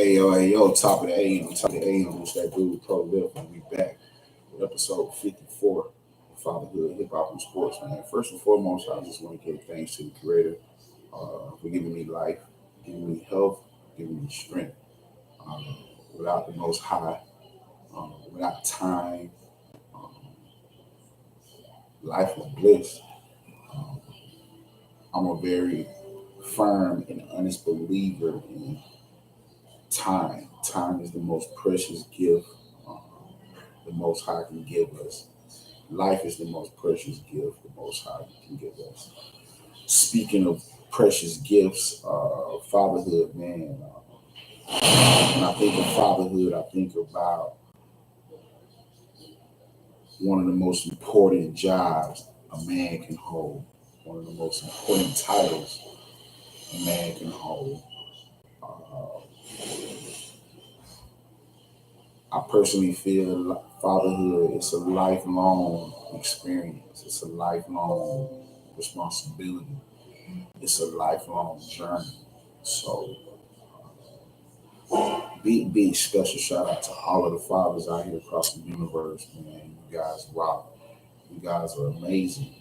Hey yo, top of the AM, it's that dude prolific, and we back with episode 54 of Fatherhood, Hip Hop and Sports, man. First and foremost, I just want to give thanks to the Creator for giving me life, giving me health, giving me strength. Um, Without the Most High, without time, um, life is bliss. Um, I'm a very firm and honest believer in time. Time is the most precious gift um, the Most High can give us. Life is the most precious gift the Most High can give us. Speaking of precious gifts, fatherhood, man. When I think of fatherhood, I think about one of the most important jobs a man can hold, one of the most important titles a man can hold. Uh, I personally feel fatherhood is a lifelong experience. It's a lifelong responsibility. It's a lifelong journey. So, big special shout out to all of the fathers out here across the universe, man. You guys rock. You guys are amazing.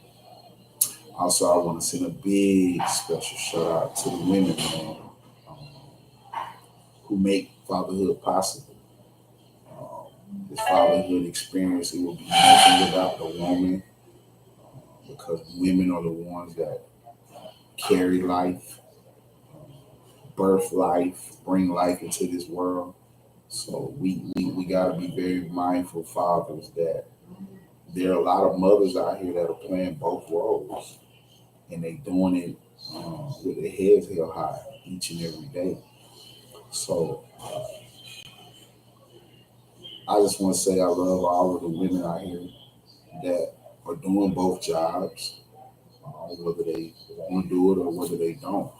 Also, I want to send a big special shout out to the women, man, um, who make fatherhood possible. This fatherhood experience, it would be nothing without the woman, because women are the ones that carry life, birth life, bring life into this world. So we got to be very mindful, fathers, that there are a lot of mothers out here that are playing both roles, and they doing it with their heads held high each and every day. So I just want to say I love all of the women out here that are doing both jobs, whether they want to do it or whether they don't.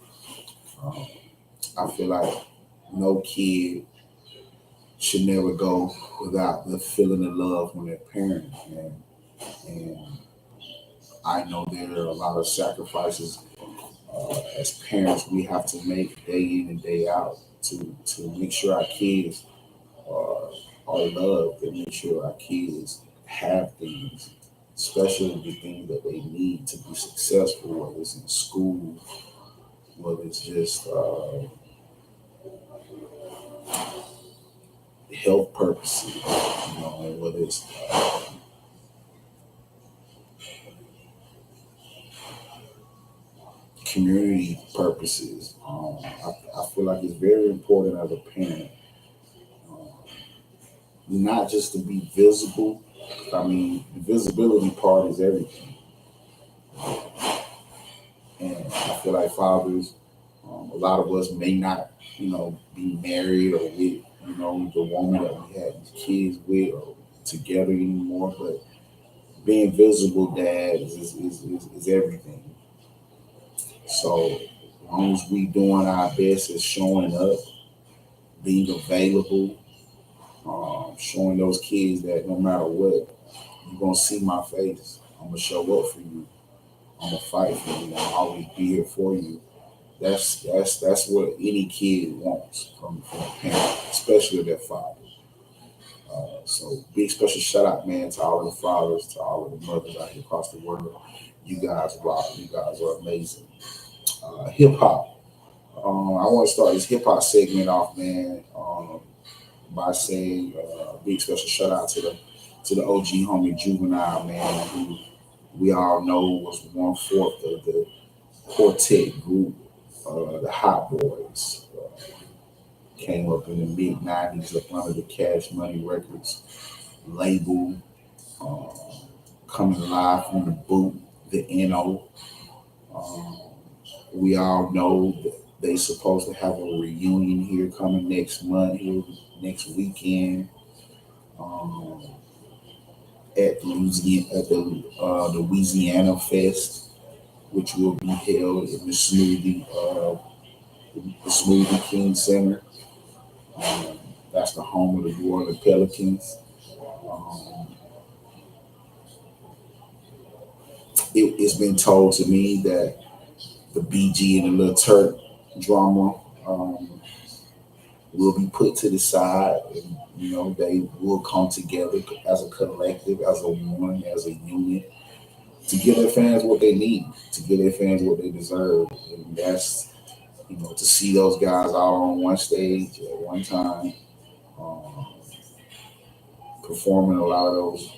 Um, I feel like no kid should never go without the feeling of love from their parents, and I know there are a lot of sacrifices as parents we have to make day in and day out to make sure our kids are, are loved and make sure our kids have things, especially the things that they need to be successful, whether it's in school, whether it's just health purposes, whether it's community purposes. I feel like it's very important as a parent, um, not just to be visible. I mean, the visibility part is everything, and I feel like fathers, a lot of us may not, be married or with, the woman that we had these kids with or together anymore, but being visible dads is everything. So as long as we doing our best at showing up, being available, showing those kids that no matter what, you're gonna see my face. I'm gonna show up for you. I'm gonna fight for you. I'll always be here for you. That's what any kid wants from a parent, especially their father. So big special shout out, man, to all of the fathers, to all of the mothers out here across the world. You guys rock. You guys are amazing. Hip hop. I want to start this hip hop segment off, man, by saying big special shout out to the OG homie Juvenile, man, who we all know was one fourth of the quartet group, the Hot Boys. Came up in the mid '90s up under the Cash Money Records label, uh, coming live from the boot, the NO. Um, we all know that they supposed to have a reunion here coming next month, here next weekend, um, at the Louisiana Fest, which will be held in the Smoothie King Center. Um, that's the home of the New Orleans Pelicans. Um, it's been told to me that the BG and the Lil Turk drama, will be put to the side, and they will come together as a collective, as a one, as a unit to give their fans what they need, to give their fans what they deserve, and that's to see those guys all on one stage at one time, um, performing a lot of those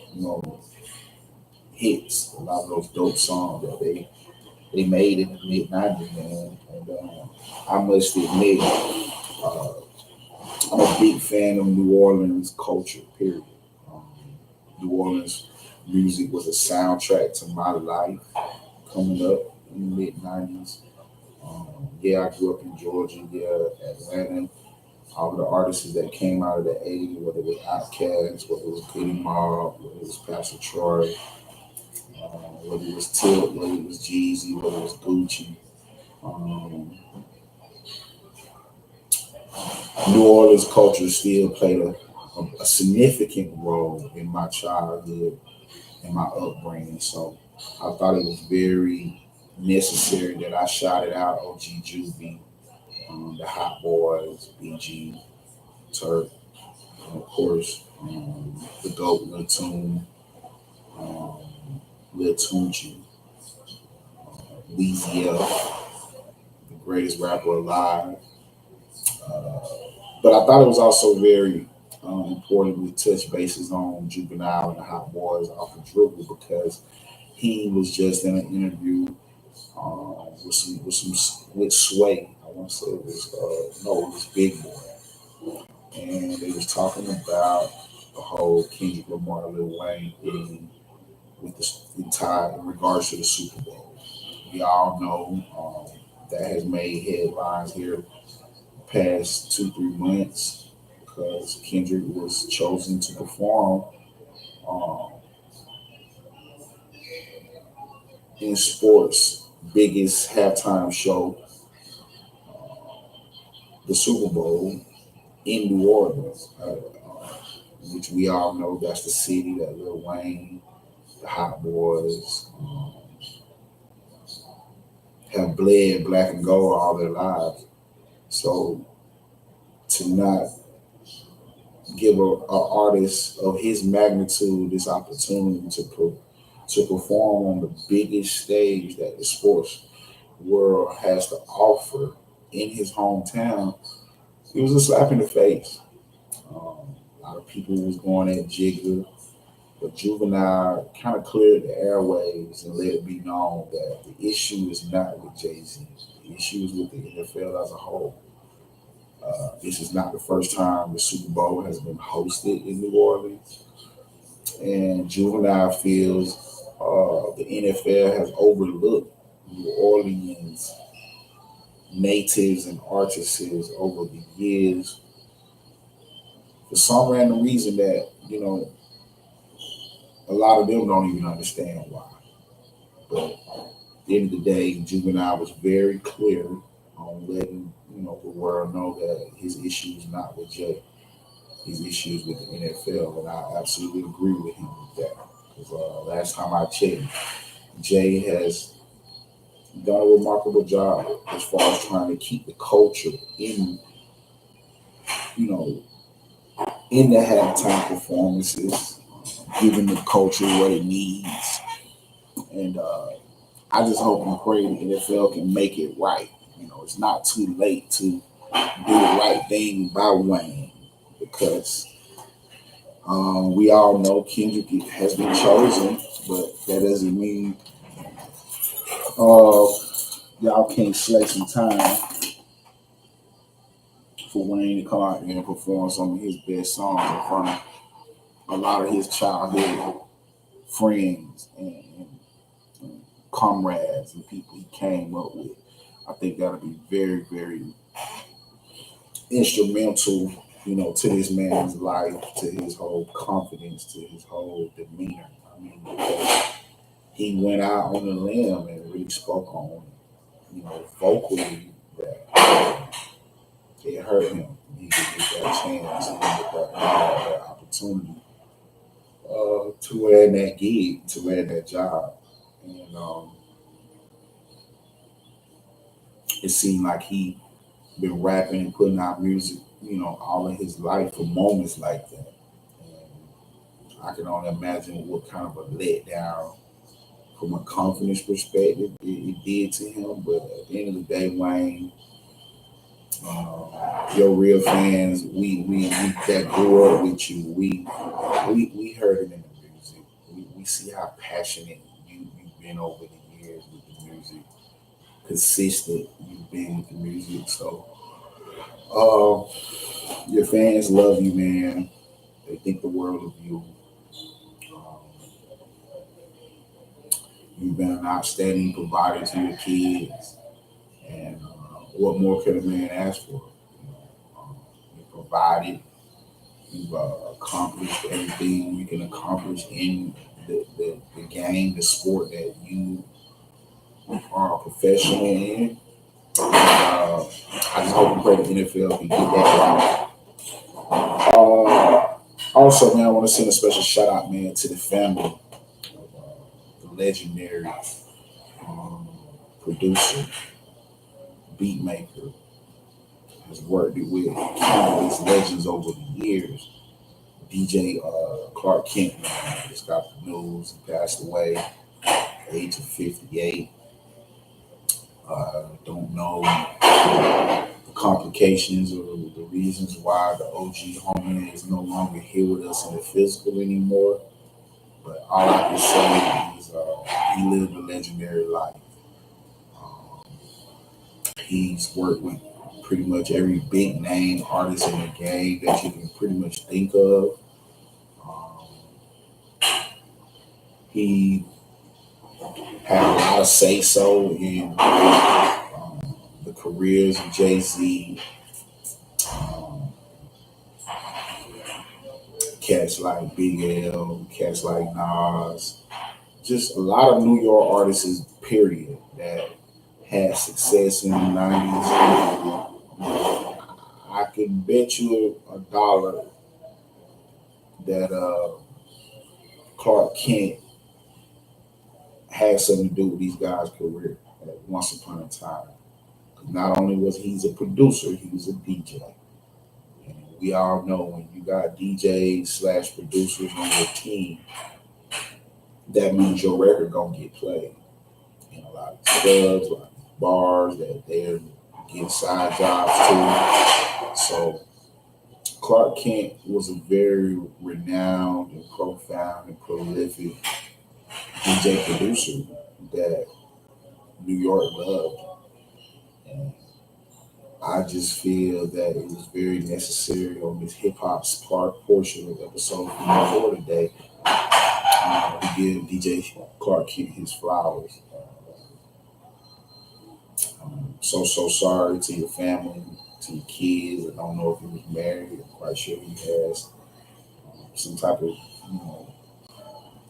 hits, a lot of those dope songs that they made in the mid '90s, man. And I must admit, uh, I'm a big fan of New Orleans culture. Period. Um, New Orleans music was a soundtrack to my life coming up in the mid '90s. Yeah, I grew up in Georgia. Yeah, Atlanta. All of the artists that came out of the '80s, whether it was Outkast, whether it was Goody Mob, whether it was Pastor Troy, whether it was Tip, whether it was Jeezy, whether it was Gucci. Um, New Orleans culture still played a significant role in my childhood and my upbringing. So I thought it was very necessary that I shouted out OG Juvie, the Hot Boys, BG, Turk, and of course, the GOAT Lil Tune, um, Lil Tunchi, Weezy F, the greatest rapper alive. Uh, but I thought it was also very important to touch bases on Juvenile and the Hot Boys off the dribble because he was just in an interview with Sway. I want to say it was no, it was Big Boy, and they was talking about the whole Kendrick Lamar Lil Wayne thing with the tie in regards to the Super Bowl. We all know that has made headlines here past 2 3 months because Kendrick was chosen to perform um, in sports biggest halftime show, the Super Bowl in New Orleans, which we all know that's the city that Lil Wayne, the Hot Boys, have bled black and gold all their lives. So to not give a artist of his magnitude this opportunity to perform on the biggest stage that the sports world has to offer in his hometown, it was a slap in the face. A lot of people was going at Jigga, but Juvenile kind of cleared the airwaves and let it be known that the issue is not with Jay Z. The issue is with the NFL as a whole. This is not the first time the Super Bowl has been hosted in New Orleans, and Juvenile feels the NFL has overlooked New Orleans natives and artists over the years for some random reason that a lot of them don't even understand why. But at the end of the day, Juvenile was very clear on letting the world know that his issue is not with Jay. His issue is with the NFL, and I absolutely agree with him with that. Because last time I checked, Jay has done a remarkable job as far as trying to keep the culture you know, in the halftime performances, giving the culture what it needs. And I just hope and pray the NFL can make it right. It's not too late to do the right thing by Wayne because we all know Kendrick has been chosen, but that doesn't mean uh, y'all can't slay some time for Wayne to come out and perform some of his best songs in front of a lot of his childhood friends and comrades and people he came up with. I think that'll be very, very instrumental, to this man's life, to his whole confidence, to his whole demeanor. I mean, because he went out on a limb and really spoke on, vocally that it hurt him. He didn't get that chance, he didn't get that opportunity to land that gig, to land that job. And it seemed like he been rapping and putting out music all of his life for moments like that. And I can only imagine what kind of a letdown from a confidence perspective it did to him. But at the end of the day, Wayne, your real fans, we that grew up with you, we heard it in the music. We see how passionate you've been over the years with the music, consistent you've been with the music. So your fans love you, man. They think the world of you. Um, you've been an outstanding provider to your kids, and what more could a man ask for? You provided. You've accomplished everything you can accomplish in the game, the sport that you are a professional in. I just hope and pray the NFL can get that right. Also, man, I want to send a special shout out, man, to the family of the legendary um, producer, beat maker, has worked with countless legends over the years. DJ Clark Kent, man, just got the news. He passed away at the age of 58. Don't know the complications or the reasons why the OG homie is no longer here with us in the physical anymore. But all I can say is he lived a legendary life. Um, he's worked with pretty much every big name artist in the game that you can pretty much think of. Um, he had a lot of say so in the careers of Jay Z, um, cats like Big L, cats like Nas, just a lot of New York artists, period, that had success in the 90s. I could bet you a dollar that Clark Kent had something to do with these guys' career at once upon a time. Not only was he a producer, he was a DJ. And we all know when you got DJs slash producers on your team, that means your record gonna get played in a lot of clubs, a lot of bars that they're getting side jobs to. So Clark Kent was a very renowned and profound and prolific DJ producer that New York loved. And I just feel that it was very necessary on this hip hop's part portion of episode 4 today to give DJ Clark Kent his flowers. So sorry to your family, to your kids. I don't know if he was married. I'm quite sure he has some type of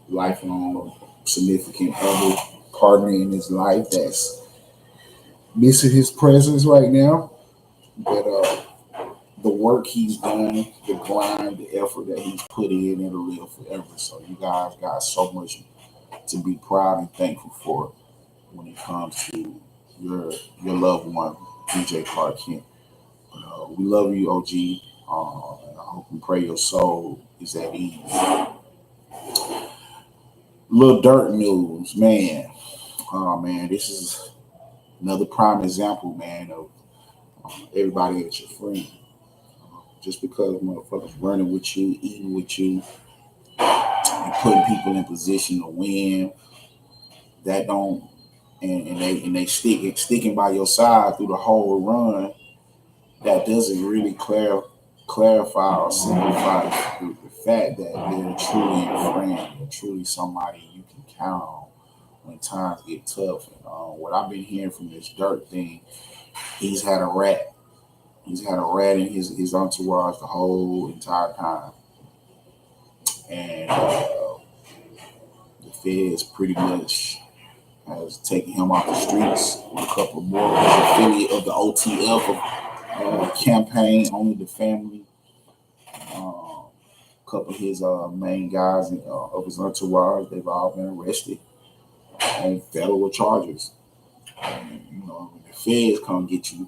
lifelong significant other partner in his life that's missing his presence right now. But the work he's done, the grind, the effort that he's put in, it'll live forever. So you guys got so much to be proud and thankful for when it comes to your loved one, DJ Clark Kent. We love you, OG. And I hope and pray your soul is at ease. Little dirt news, man. Oh man, this is another prime example, man, of everybody that's your friend. Just because motherfuckers running with you, eating with you, and putting people in position to win, that don't and they sticking by your side through the whole run, that doesn't really clarify or simplify the fact that they're truly a friend, they're truly somebody you can count on when times get tough. And what I've been hearing from this Dirt thing, he's had a rat. He's had a rat in his entourage the whole entire time. And the feds pretty much has taken him off the streets with a couple more. He's an affiliate of the OTF campaign, Only the Family. A couple of his main guys of his entourage, they've all been arrested on federal charges. And, when the feds come get you,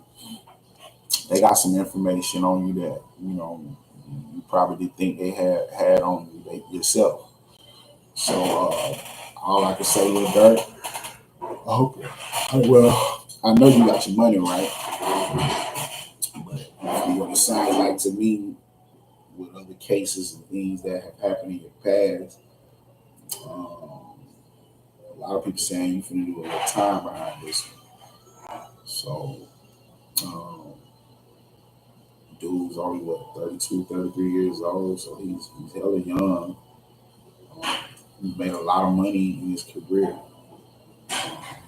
they got some information on you that you probably didn't think they had on you yourself. So all I can say with Dirk, I hope. Well, I know you got your money right, but what it sounds like to me with other cases and things that have happened in your past, a lot of people saying you finna do a little time behind this one. So, um, dude's only what 32, 33 years old, so he's hella young. Um, he's made a lot of money in his career.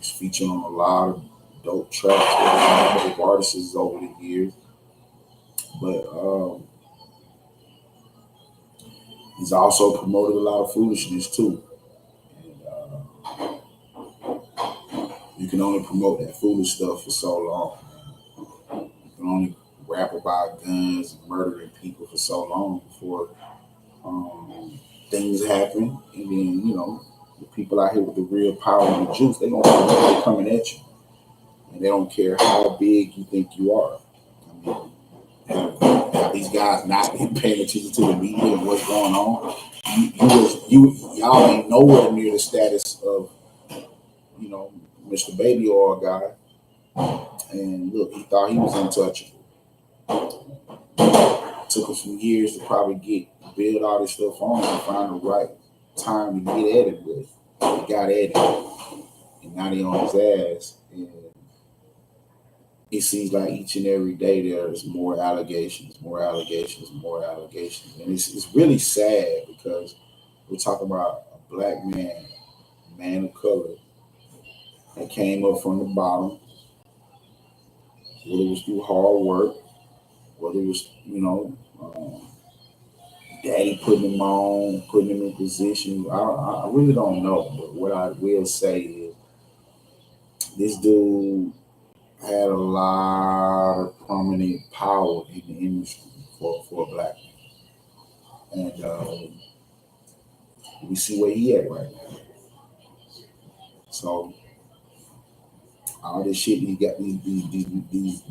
He's featured on a lot of dope tracks with a lot of dope artists over the years. But he's also promoted a lot of foolishness too. And you can only promote that foolish stuff for so long. You can only rap about guns and murdering people for so long before um, things happen. And then, the people out here with the real power and the juice, they gonna know they're coming at you. And they don't care how big you think you are. I mean, have these guys not been paying attention to the media and what's going on? Y'all ain't nowhere near the status of, you know, Mr. Baby Oil guy. And look, he thought he was untouchable. Took him some years to probably build all this stuff on and find the right time to get at it with. He got at it, and now he on his ass. And it seems like each and every day there's more allegations, more allegations, more allegations, and it's really sad because we're talking about a black man, man of color, that came up from the bottom, whether it was through hard work, whether it was daddy putting him on, putting him in position. I really don't know, but what I will say is this dude had a lot of prominent power in the industry for a black man, and we see where he at right now. So all this shit he got these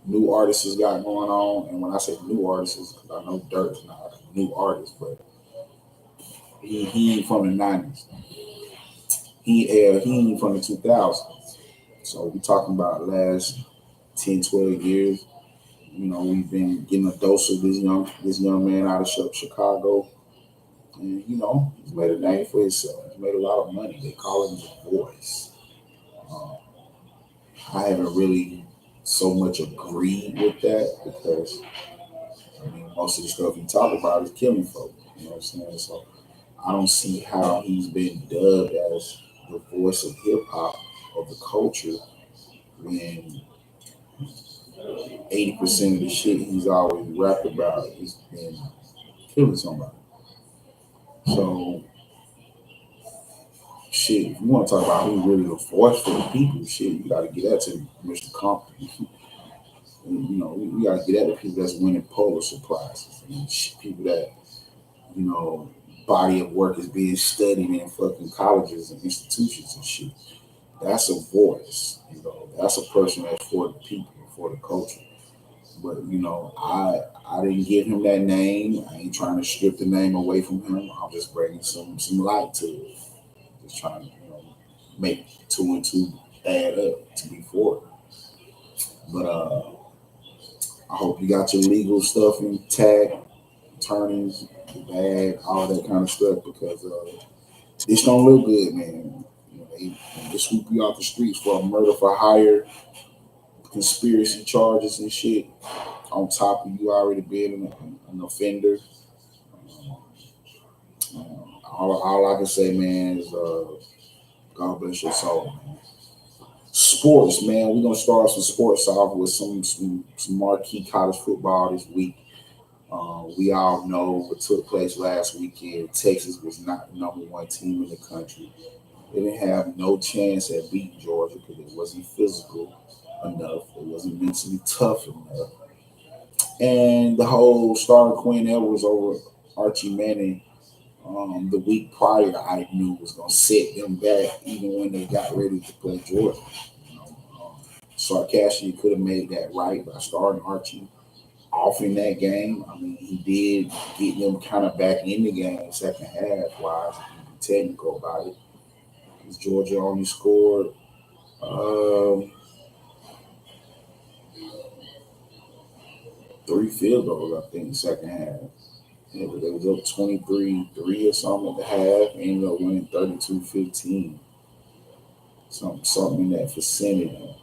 new artists has got going on, and when I say new artists, because I know Dirk's not a new artist, but he ain't from the '90s. He ain't from the 2000s. So we talking about last 10, 12 years. We've been getting a dose of this young man out of Chicago, and he's made a name for himself. He's made a lot of money. They call him the voice. Um, I haven't really so much agreed with that because I mean most of the stuff he talk about is killing folk. You know what I'm saying? So I don't see how he's been dubbed as the voice of hip hop of the culture when 80% of the shit he's always rapped about has been killing somebody. So shit, if you want to talk about who really the voice for the people, shit, you got to get that to Mr. Compton. We got to get at the people that's winning Pulitzer prizes and people that you know body of work is being studied in fucking colleges and institutions and shit. That's a voice. That's a person that's for the people, for the culture. But I didn't give him that name. I ain't trying to strip the name away from him. I'm just bringing some light to it. Just trying to make two and two add up to be four. But I hope you got your legal stuff intact, attorneys, the bag, all that kind of stuff because this don't look good, man. They sweep you off the streets for a murder for hire, conspiracy charges and shit. On top of you already being an offender. All I can say, man, is God bless your soul, man. Sports, man. We're gonna start some sports off with some marquee college football this week. We all know what took place last weekend. Texas was not the number one team in the country. They didn't have no chance at beating Georgia because it wasn't physical enough. It wasn't mentally tough enough. And the whole starting Quinn Edwards over Archie Manning the week prior, I knew was going to set them back even when they got ready to play Georgia. You know, um, Sarkisian could have made that right by starting Archie off in that game. I mean, he did get them kind of back in the game second half wise, if you be technical about it. Because Georgia only scored um, 3 field goals, I think, second half. Yeah, but they was up 23-3 or something at the half, ended up winning 32-15. Something in that vicinity.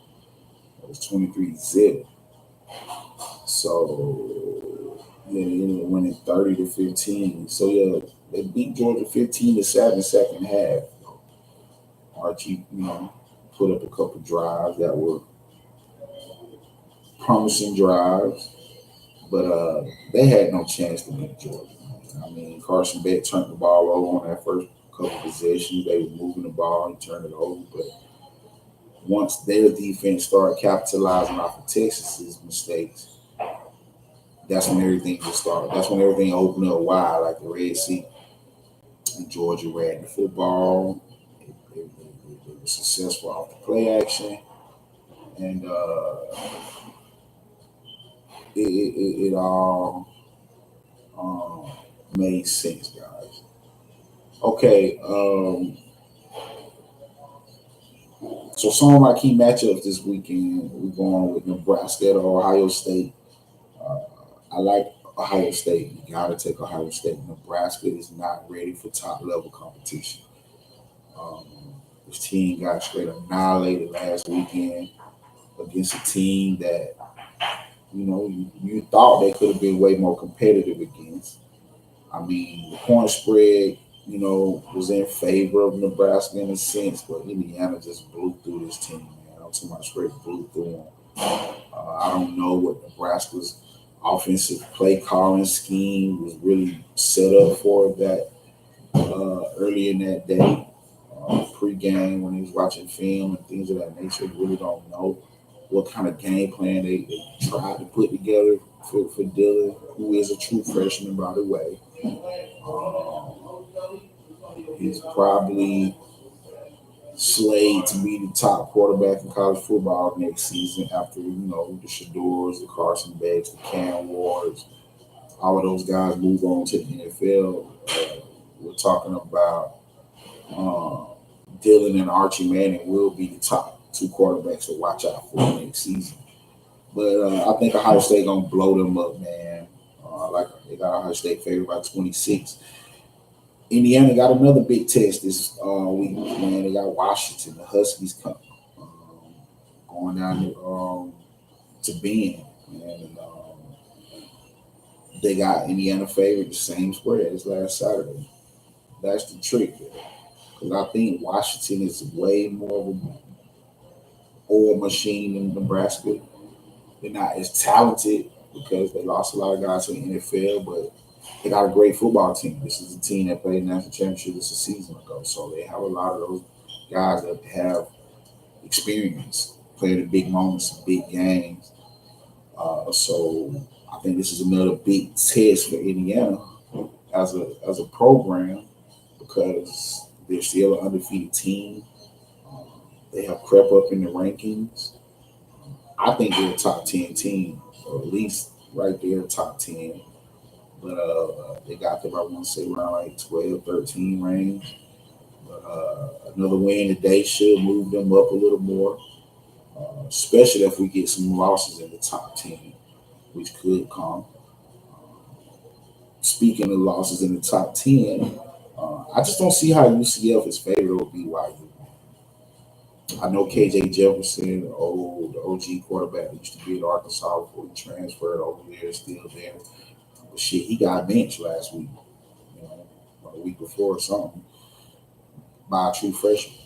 It was 23 zip. So yeah, they ended up winning 30-15. So yeah, they beat Georgia 15-7 second half. Archie, put up a couple drives that were promising drives, but they had no chance to beat Georgia. I mean, Carson Beck turned the ball over on that first couple possessions. They were moving the ball and turned it over, but once their defense started capitalizing off of Texas's mistakes, that's when everything just started. That's when everything opened up wide, like the Red Sea. And Georgia ran the football. They were successful off the play action, and it all um, made sense, guys. Okay, so some of my key matchups this weekend, we're going with Nebraska at Ohio State. Uh, I like Ohio State. You got to take Ohio State. Nebraska is not ready for top level competition. Um, this team got straight annihilated last weekend against a team that you thought they could have been way more competitive against. I mean, the point spread, was in favor of Nebraska in a sense, but Indiana just blew through this team, man. I'm talking about straight blew through them. I don't know what Nebraska's offensive play calling scheme was really set up for that early in that day, pre-game when he was watching film and things of that nature. Really don't know what kind of game plan they tried to put together for Dylan, who is a true freshman, by the way. Um, he's probably slayed to be the top quarterback in college football next season after, the Shadors, the Carson Becks, the Cam Wards, all of those guys move on to the NFL. We're talking about uh, Dylan and Archie Manning will be the top two quarterbacks to watch out for next season. But I think Ohio State gonna blow them up, man. Like they got Ohio State favored by 26. Indiana got another big test this week, man. They got Washington. The Huskies come going down to Bend, and they got Indiana favored the same spread as last Saturday. That's the trick there, because I think Washington is way more of a oil machine than Nebraska. They're not as talented because they lost a lot of guys to the NFL, but they got a great football team. This is a team that played national championship just a season ago, so they have a lot of those guys that have experience, playing in big moments, big games. So I think this is another big test for Indiana as a program because they're still an undefeated team. Um, they have crept up in the rankings. I think they're a top 10 team, or at least right there, top 10. But they got them, I want to say, around like 12, 13 range. But another win today should move them up a little more, especially if we get some losses in the top 10, which could come. Speaking of losses in the top 10, I just don't see how UCF is favored over BYU. I know KJ Jefferson, the OG quarterback that used to be at Arkansas before he transferred over there, is still there. But shit, he got benched last week, you know, or a week before or something, by a true freshman.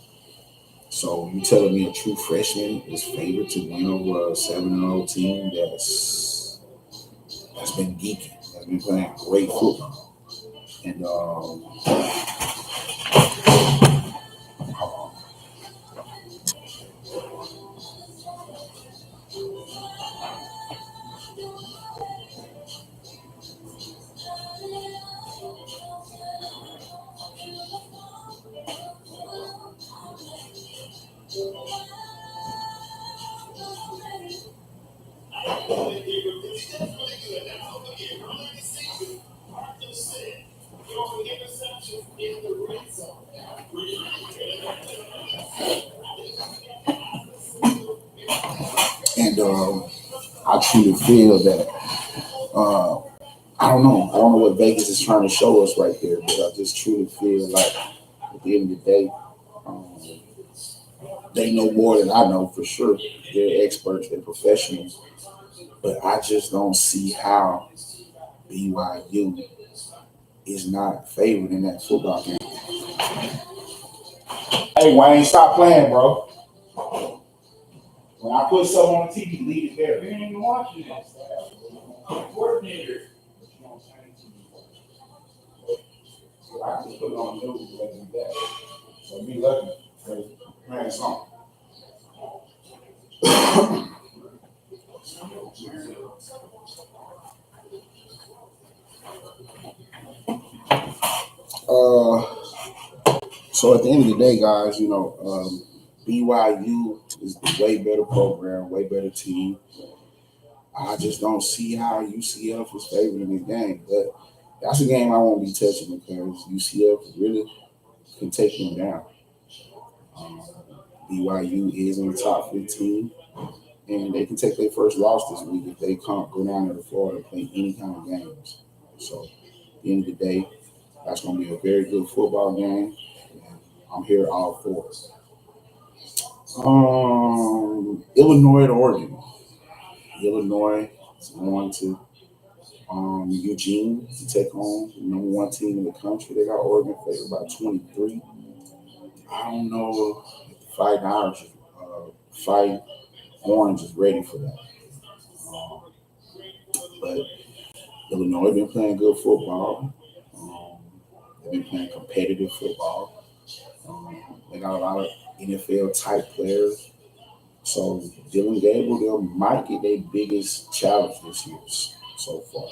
So you telling me a true freshman is favored to win over a 7-0 team that's been geeking, that's been playing great football, and And I truly feel that I don't know what Vegas is trying to show us right there, but I just truly feel like at the end of the day, um, they know more than I know for sure. They're experts, they're professionals, but I just don't see how BYU is not favored in that football game. Hey Wayne, stop playing, bro. When I put something on the TV, leave it there. You ain't even watching it. Coordinator. So I just put it on the news like that. So be lucky. Man, something. Uh, so at the end of the day, guys, BYU is the way better program, way better team. I just don't see how UCF is favored in this game. But that's a game I won't be touching because UCF really can take them down. Um, BYU is in the top 15, and they can take their first loss this week if they can't go down to Florida and play any kind of games. So at the end of the day, that's going to be a very good football game. And I'm here all for it. Illinois to Oregon. Illinois is going to Eugene to take on the number one team in the country. They got Oregon favored by 23. I don't know if the Fight Orange is ready for that. Um, but Illinois been playing good football. Um, they've been playing competitive football. They got a lot of NFL type players. So Dylan Gabriel might get their biggest challenge this year so far.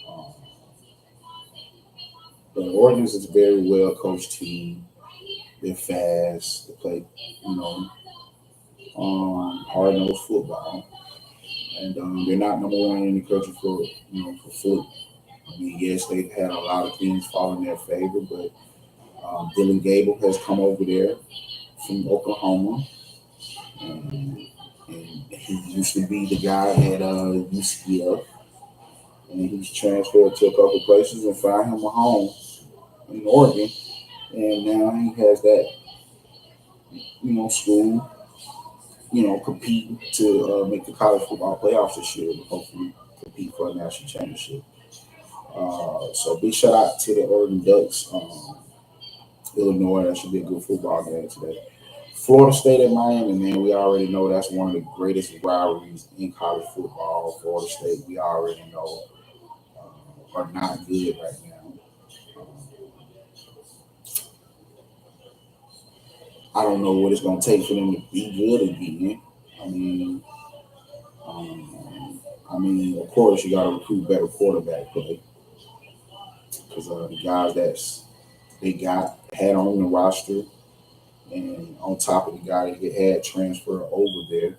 Um, but Oregon's is a very well coached team. They're fast. They play, you know, hard nosed football, and they're not number one in the country for foot. I mean, yes, they've had a lot of things fall in their favor, but Dylan Gable has come over there from Oklahoma, and, and he used to be the guy at UCF, and he's transferred to a couple places and found him a home in Oregon, and now he has that school compete to make the college football playoffs this year and hopefully compete for a national championship. So big shout out to the Oregon Ducks. Illinois, that should be a good football game today. Florida State at Miami, man, we already know that's one of the greatest rivalries in college football. Florida State, we already know, are not good right now. Um, I don't know what it's going to take for them to be good again. I mean, of course, you got to recruit better quarterback play because the guys they got had on the roster, and on top of the guy that they had transfer over there,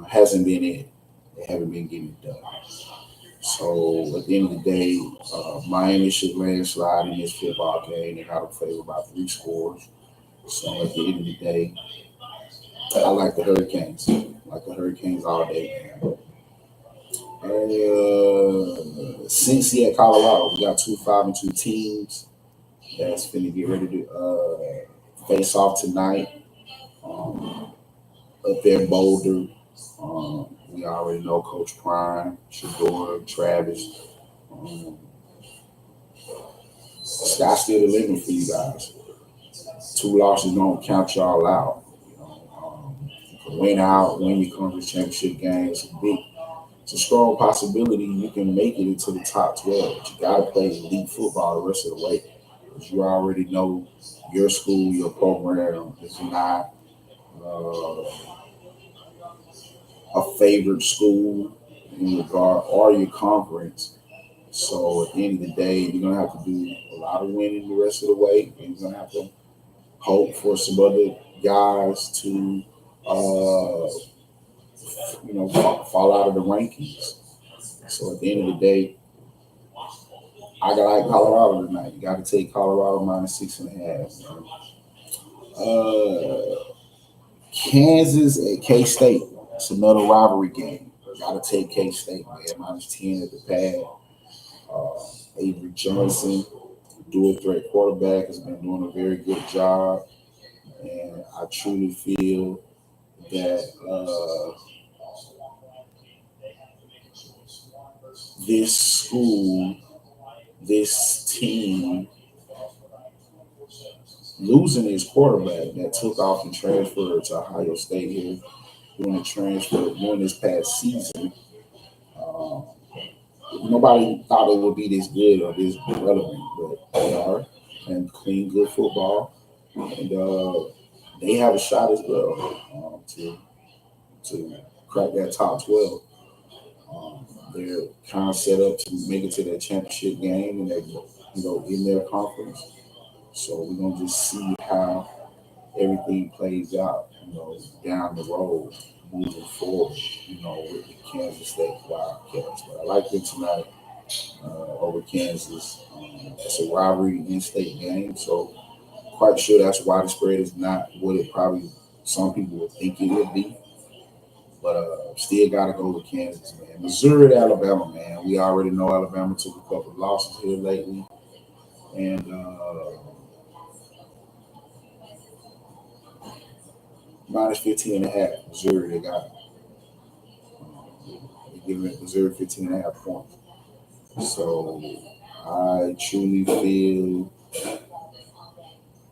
hasn't been it. They haven't been getting it done. So at the end of the day, Miami should landslide in this football game. They got to favor by 3 scores. So at the end of the day, I like the Hurricanes. I like the Hurricanes all day. Cincy at Colorado. We got 2 5-2 teams that's finna get ready to face off tonight. Up there in Boulder, we already know Coach Prime, Shador, Travis. Um, Sky's still delivering for you guys. 2 losses don't count y'all out. You can win your conference championship game. It's a strong possibility you can make it into the top 12. But you got to play elite football the rest of the way. Because you already know your school, your program is not uh, a favorite school in regard or your conference. So at the end of the day, you're gonna have to do a lot of winning the rest of the way, and you're gonna have to hope for some other guys to uh, fall out of the rankings. So at the end of the day, I got like Colorado tonight. You got to take Colorado minus 6.5. Kansas at K State. It's another rivalry game. Got to take K State, man. Minus 10 at the pad. Avery Johnson, dual threat quarterback, has been doing a very good job. And I truly feel that this school, this team, losing his quarterback that took off and transferred to Ohio State here during the transfer during this past season. Um, Nobody thought it would be this good or this relevant, but they are and playing good football, and they have a shot as well to crack that top 12. They're kind of set up to make it to their championship game, and they in their conference. So we're gonna just see how everything plays out, down the road, moving forward, with the Kansas State Wildcats. But I like them tonight over Kansas. It's a rivalry in-state game, so quite sure that's why the spread is not what it probably some people would think it would be. But still got to go with Kansas, man. Missouri to Alabama, man. We already know Alabama took a couple of losses here lately, and minus 15.5. Missouri, they got they giving it Missouri 15.5 points. So I truly feel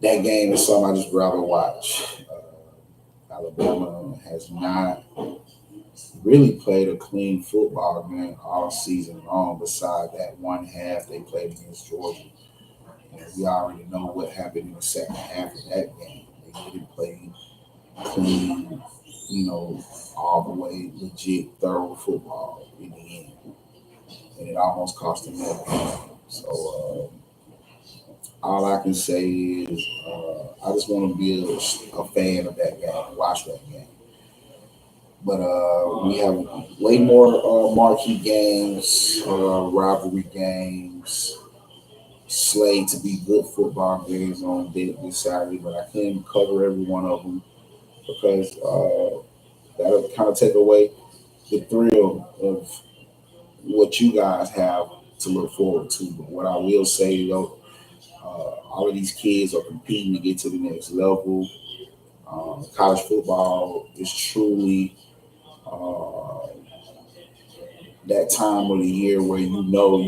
that game is something I just rather watch. Alabama has not really played a clean football game all season long, beside that one half they played against Georgia. And we already know what happened in the second half of that game. They didn't play clean, all the way legit, thorough football in the end. And it almost cost them that game. So all I can say is I just want to be a fan of that game, watch that game. But we have way more marquee games, rivalry games, slate to be good football games on this Saturday. But I couldn't cover every one of them because that'll kind of take away the thrill of what you guys have to look forward to. But what I will say, though, all of these kids are competing to get to the next level. College football is truly that time of the year where you're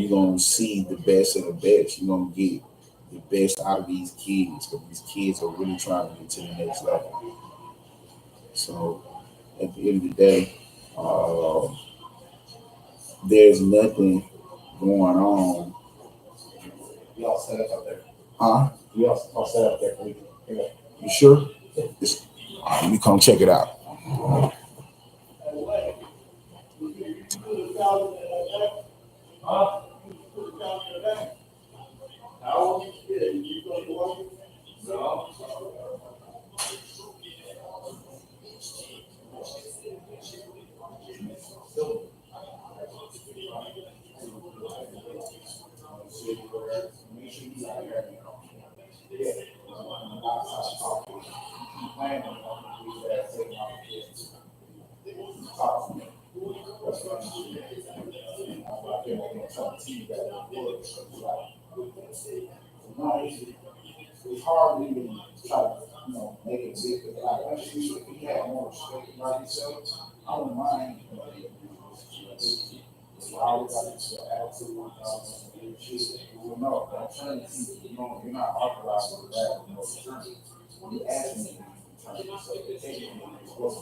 going to see the best of the best. You're going to get the best out of these kids because these kids are really trying to get to the next level. So at the end of the day, there's nothing going on. We all set up there. Huh? We all set up there. You sure? Let me come check it out. It's hard to even try to, make it big. Like, if you had more respect about yourself, I don't mind. It's always got this attitude. No, I'm trying to keep you're not authorized to that. When you ask me, I just got to get in. What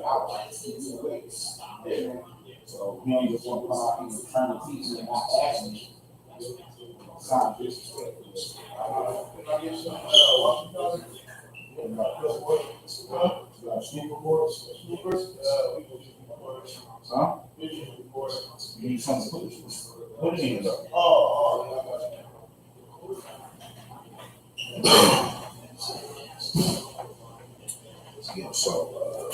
I like to do ways. So you just want to come out and trying to teach me and not ask me. Sound disrespectful. Huh? You need something to put it in though. Yeah, so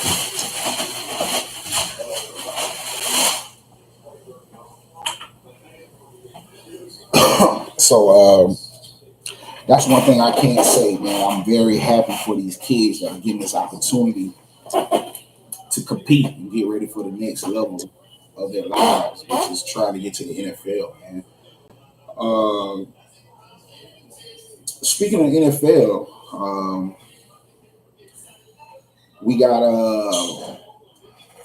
so that's one thing I can't say, man. I'm very happy for these kids that are getting this opportunity to compete and get ready for the next level of their lives, which is trying to get to the NFL, man. Uh, Speaking of NFL, we got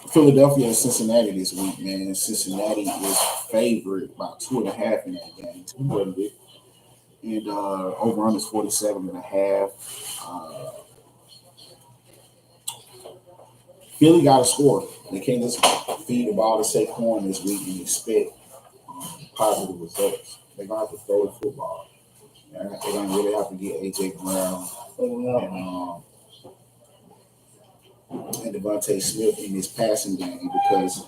Philadelphia and Cincinnati this week, man. Cincinnati is favored by 2.5 in that game. Two bit. And over on is 47.5. Philly got to score. They can't just feed the ball to Saquon this week and expect positive results. They're going to have to throw the football. They're going to really have to get A.J. Brown and Devontae Smith in this passing game because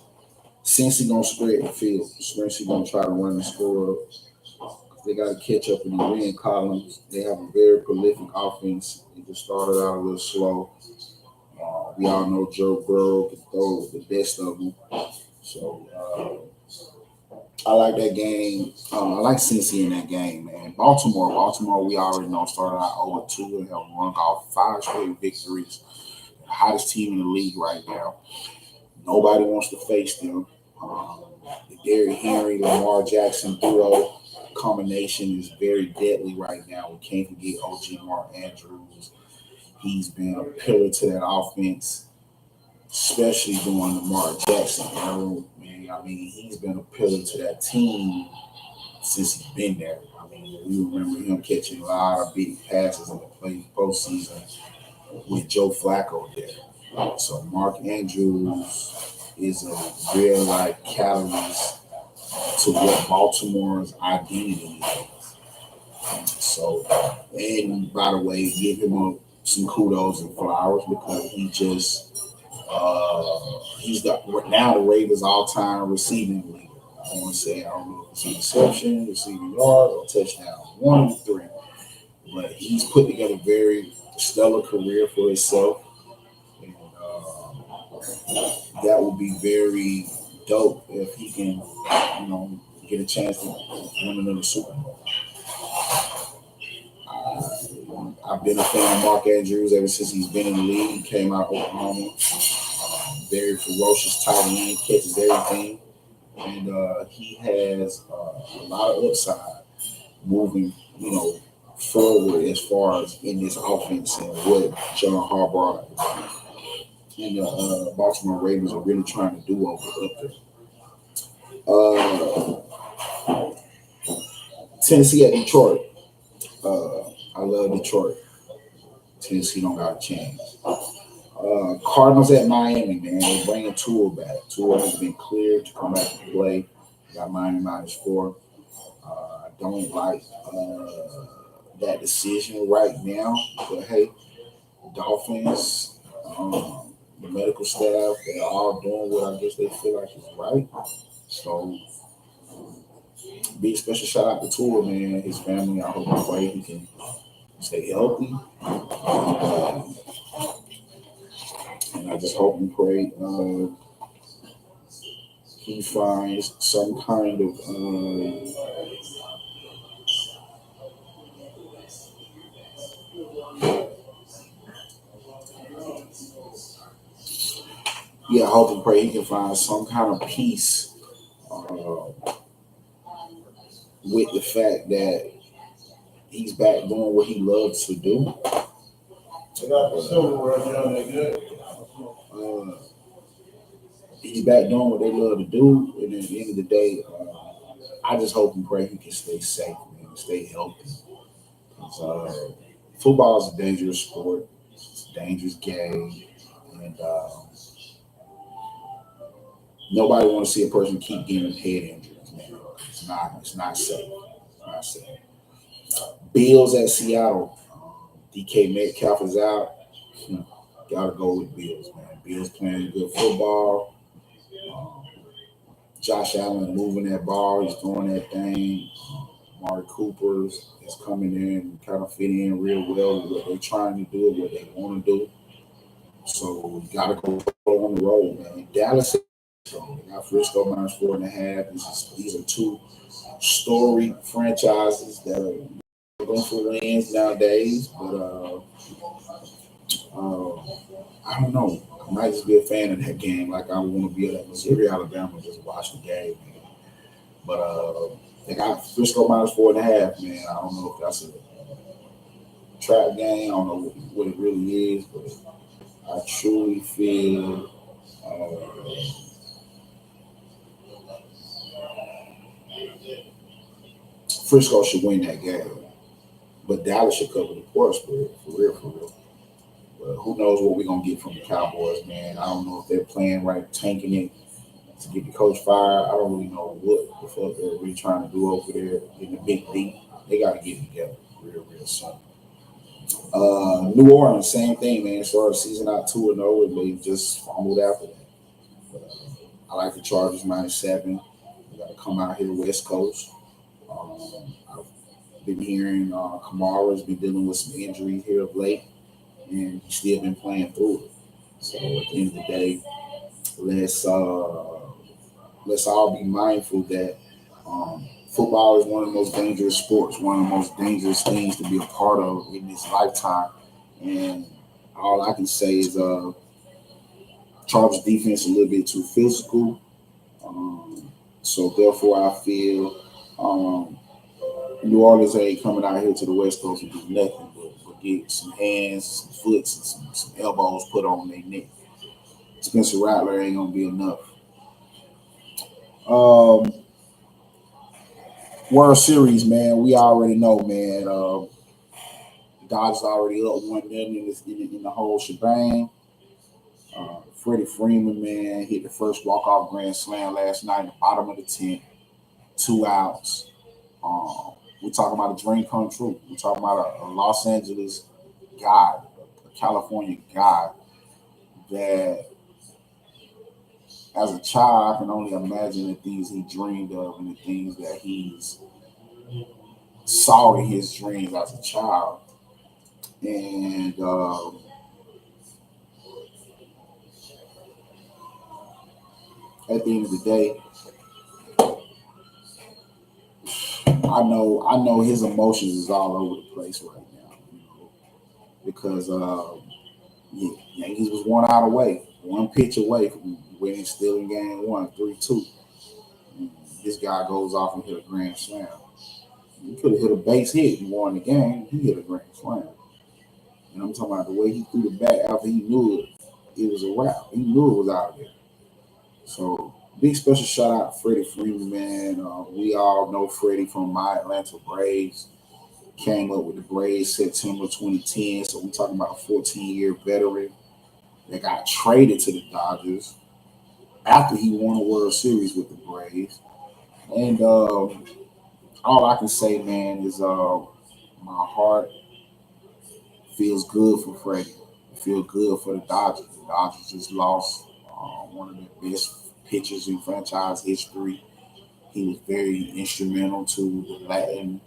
Cincy going to spread the field. Cincy going to try to run the score up. They got to catch up in the win columns. They have a very prolific offense. They just started out a little slow. We all know Joe Burrow can throw the best of them. So I like that game. I like Cincy in that game, man. Baltimore, we already know started out 0-2 and have run off 5 straight victories. The hottest team in the league right now. Nobody wants to face them. The Derrick Henry, Lamar Jackson duo combination is very deadly right now. We can't forget OG Mark Andrews. He's been a pillar to that offense, especially during the Lamar Jackson era. Man, I mean, he's been a pillar to that team since he's been there. I mean, we remember him catching a lot of big passes in the postseason with Joe Flacco there. So Mark Andrews is a real like catalyst to what Baltimore's identity is. So, and by the way, give him some kudos and flowers because he's got now the Ravens all-time receiving leader. I want to say I don't know if it's an interception, receiving yard, or touchdown, one of the three. But he's put together a very stellar career for himself, and that would be very dope if he can, get a chance to win another Super Bowl. I've been a fan of Mark Andrews ever since he's been in the league. He came out of Oklahoma. Very ferocious tight end, catches everything. And he has a lot of upside moving, forward as far as in this offense and what John Harbaugh and the Baltimore Ravens are really trying to do over up there. Tennessee at Detroit. I love Detroit. Tennessee don't got a chance. Cardinals at Miami, man. They're bringing Tua back. Tua has been cleared to come back and play. Got Miami -4. I don't like that decision right now. But hey, Dolphins, the medical staff, they're all doing what I guess they feel like is right. So big special shout out to Tua, man, his family. I hope and pray he can stay healthy. And I just hope and pray he finds some kind of I hope and pray he can find some kind of peace with the fact that he's back doing what he loves to do. He's back doing what they love to do, and at the end of the day, I just hope and pray he can stay safe, man, stay healthy. 'Cause, football is a dangerous sport. It's a dangerous game, and nobody want to see a person keep getting head injuries, man. It's not safe. It's not safe. Bills at Seattle. DK Metcalf is out. Gotta go with Bills, man. Bills playing good football. Um, Josh Allen moving that ball. He's throwing that thing. Amari Cooper is coming in and kind of fitting in real well with what they're trying to do, what they want to do. So you gotta go on the road, man. Dallas, so they got Frisco minus 4.5. These are two storied franchises that are going for wins nowadays. But uh, I don't know. I might just be a fan of that game. Like I want to be at Missouri, Alabama, and just watch the game, man. But they got Frisco minus 4.5, man. I don't know if that's a trap game. I don't know what it really is, but I truly feel Frisco should win that game. But Dallas should cover the point spread, for real, for real. But who knows what we're gonna get from the Cowboys, man? I don't know if they're playing right, tanking it to get the coach fired. I don't really know what the fuck they're really trying to do over there in the Big D. They got to get it together real, real soon. New Orleans, same thing, man. Started the season out 2-0, and they just fumbled after that. But, I like the Chargers -7. We got to come out here West Coast. I've been hearing Kamara's been dealing with some injuries here of late, and he's still been playing through it. So at the end of the day, let's let's all be mindful that football is one of the most dangerous sports, one of the most dangerous things to be a part of in this lifetime. And all I can say is, Chargers defense a little bit too physical. So therefore, I feel New Orleans ain't coming out here to the West Coast and do nothing but get some hands, some foots, and some elbows put on their neck. Spencer Rattler ain't gonna be enough. Um, World Series, man. We already know, man. Dodgers already up 1 million in the whole shebang. Freddie Freeman, man, hit the first walk-off grand slam last night in the bottom of the 10th, 2 outs. We're talking about a dream come true. We're talking about a Los Angeles guy, a California guy that, as a child, I can only imagine the things he dreamed of and the things that he's saw in his dreams as a child. And at the end of the day, I know his emotions is all over the place right now, because Yankees was 1 out away, 1 pitch away from winning, still in game one, 3-2. This guy goes off and hit a grand slam. He could have hit a base hit and won the game. He hit a grand slam. And I'm talking about the way he threw the bat after he knew it was a wrap. He knew it was out of there. So big special shout out to Freddie Freeman, man. We all know Freddie from my Atlanta Braves. Came up with the Braves September 2010. So we're talking about a 14-year veteran that got traded to the Dodgers after he won a World Series with the Braves. And all I can say, man, is my heart feels good for Freddie. It feels good for the Dodgers. The Dodgers just lost one of the best pitchers in franchise history. He was very instrumental to the Latin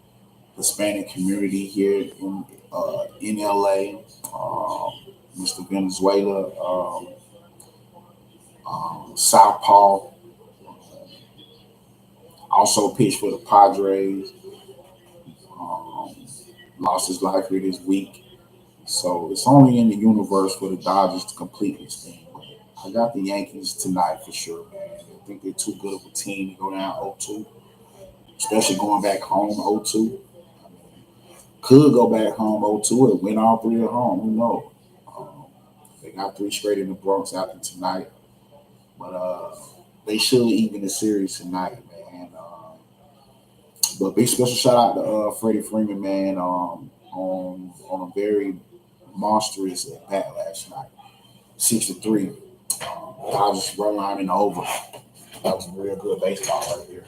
Hispanic community here in LA. Mr. Venezuela, Southpaw, also pitched for the Padres. Um, Lost his life here this week. So it's only in the universe for the Dodgers to complete this thing. But I got the Yankees tonight for sure, man. I think they're too good of a team to go down 0-2, especially going back home 0-2. Could go back home 0-2 and win all three at home. Who knows? Um, they got three straight in the Bronx after tonight. But they should even the series tonight, man. But big special shout out to Freddie Freeman, man, on a very monstrous at bat last night. 6-3. Dodgers run line and over. That was real good baseball right there.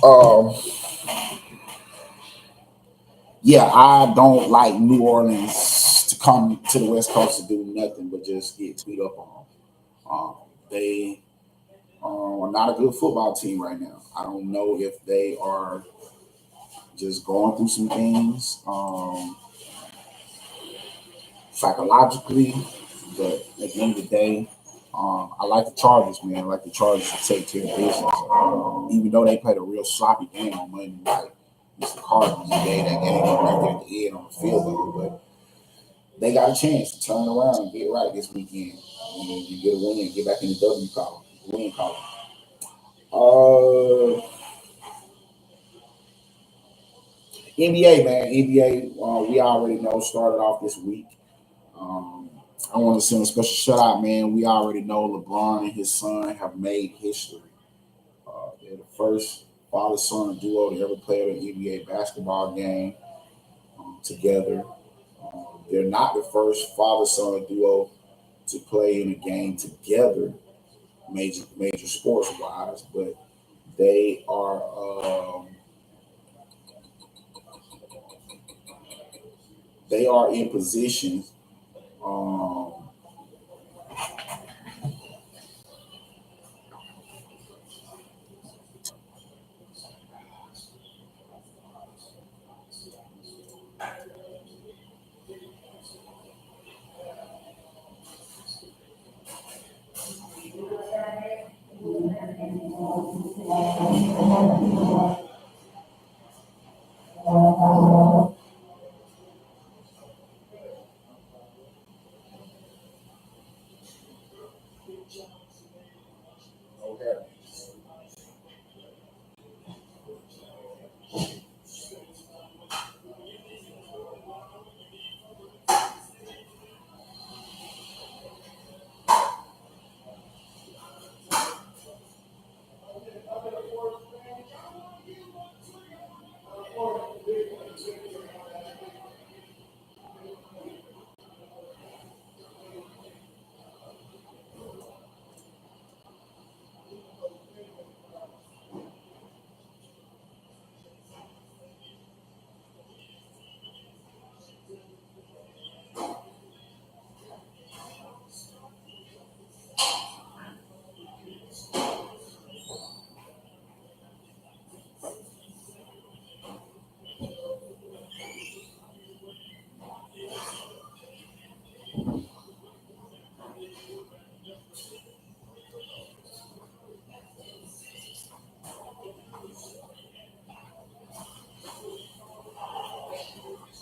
Um, yeah, I don't like New Orleans to come to the West Coast to do nothing but just get beat up on. They are not a good football team right now. I don't know if they are just going through some things psychologically, but at the end of the day, I like the Chargers, man. I like the Chargers to take care of business. Even though they played a real sloppy game on Monday night, it's the Cardinals. They gave that game up right there at the end on the field goal, but they got a chance to turn around and get right this weekend. You get a win and get back in the W column, win column. Uh, NBA, man. NBA, we already know started off this week. Um, I want to send a special shout out, man. We already know LeBron and his son have made history. They're the first father son duo to ever play at an NBA basketball game together. They're not the first father son duo to play in a game together, major sports wise, but they are in position. Um,